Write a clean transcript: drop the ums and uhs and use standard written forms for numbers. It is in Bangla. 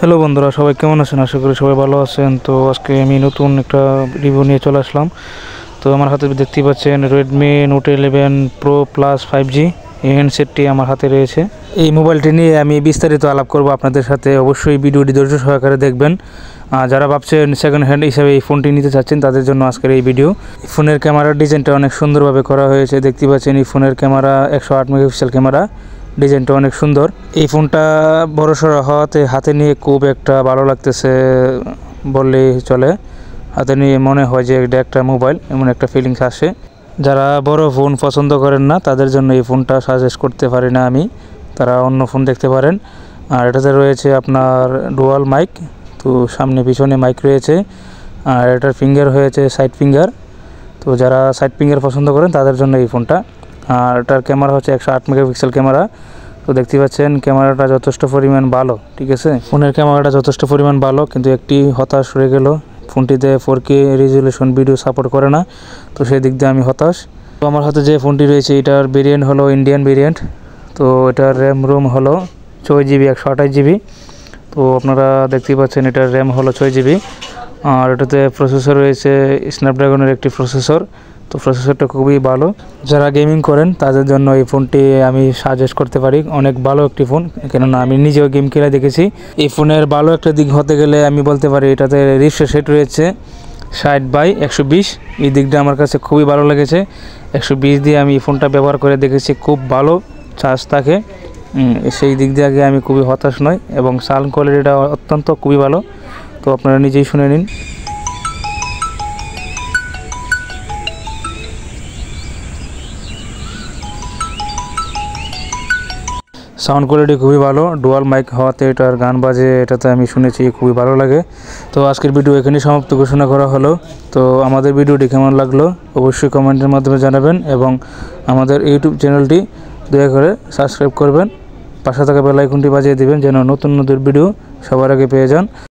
হ্যালো বন্ধুরা, সবাই কেমন আছেন? আশা করি সবাই ভালো আছেন। তো আজকে আমি নতুন একটা রিভিউ নিয়ে চলে আসলাম। তো আমার হাতে দেখতেই পাচ্ছেন Redmi note 11 pro plus 5G এই হ্যান্ডসেটটি আমার হাতে রয়েছে। এই মোবাইলটি নিয়ে আমি বিস্তারিত আলাপ করব আপনাদের সাথে। অবশ্যই ভিডিওটি ধৈর্য সহকারে দেখবেন। যারা ভাবছেন সেকেন্ড হ্যান্ড হিসেবে এই ফোনটি নিতে চাচ্ছেন তাদের জন্য আজকের এই ভিডিও। ফোনের ক্যামেরার ডিজাইনটা অনেক সুন্দরভাবে করা হয়েছে। দেখতে পাচ্ছেন এই ফোনের ক্যামেরা 108 মেগাপিক্সেল ক্যামেরা, ডিজাইনটা অনেক সুন্দর। এই ফোনটা বড়সড় হওয়াতে হাতে নিয়ে খুব একটা ভালো লাগতেছে বললেই চলে। হাতে নিয়ে মনে হয় যে এটা একটা মোবাইল, এমন একটা ফিলিংস আসে। যারা বড় ফোন পছন্দ করেন না তাদের জন্য এই ফোনটা সাজেস্ট করতে পারি না আমি, তারা অন্য ফোন দেখতে পারেন। আর এটাতে রয়েছে আপনার ডুয়াল মাইক, তো সামনে পিছনে মাইক রয়েছে। আর এটার ফিঙ্গার হয়েছে সাইড ফিঙ্গার, তো যারা সাইড ফিঙ্গার পছন্দ করেন তাদের জন্য এই ফোনটা। আর এটার ক্যামেরা হচ্ছে 108 মেগাপিক্সেল ক্যামেরা। তো দেখতে পাচ্ছেন ক্যামেরাটা যথেষ্ট পরিমাণ ভালো, ঠিক আছে। ফোনের ক্যামেরাটা যথেষ্ট পরিমাণ ভালো, কিন্তু একটি হতাশ রয়ে গেল, ফোনটিতে 4K রেজুলেশন ভিডিও সাপোর্ট করে না। তো সেই দিক দিয়ে আমি হতাশ। তো আমার হাতে যে ফোনটি রয়েছে এটার ভেরিয়েন্ট হলো ইন্ডিয়ান ভেরিয়েন্ট। তো এটার র্যাম রোম হলো 6GB 128GB। তো আপনারা দেখতেই পাচ্ছেন এটার র্যাম হলো 6GB। আর এটাতে প্রসেসর রয়েছে স্ন্যাপড্রাগনের একটি প্রসেসর। তো প্রসেসরটা খুবই ভালো। যারা গেমিং করেন তাদের জন্য এই ফোনটি আমি সাজেস্ট করতে পারি। অনেক ভালো একটি ফোন, কেননা আমি নিজেও গেম খেলে দেখেছি। এই ফোনের ভালো একটা দিক হতে গেলে আমি বলতে পারি এটাতে রিফ্রেশ রেট রয়েছে 60/120। এই দিকটা আমার কাছে খুবই ভালো লেগেছে। 120 দিয়ে আমি এই ফোনটা ব্যবহার করে দেখেছি, খুব ভালো চার্জ থাকে। সেই দিক দিয়ে আগে আমি খুবই হতাশ নয়, এবং সাউন্ড কোয়ালিটিটা অত্যন্ত খুবই ভালো। তো আপনারা নিজেই শুনে নিন। সাউন্ড কোয়ালিটি খুবই ভালো, ডুয়াল মাইক হওয়াতে এটার গান বাজে, এটাতে আমি শুনেছি, খুবই ভালো লাগে। তো আজকের ভিডিও এখানেই সমাপ্ত ঘোষণা করা হলো। তো আমাদের ভিডিওটি কেমন লাগলো অবশ্যই কমেন্টের মাধ্যমে জানাবেন, এবং আমাদের ইউটিউব চ্যানেলটি দয়া করে সাবস্ক্রাইব করবেন, পাশে থাকা বেল আইকনটি বাজিয়ে দিবেন যেন নতুন নতুন ভিডিও সবার আগে পেয়ে যান।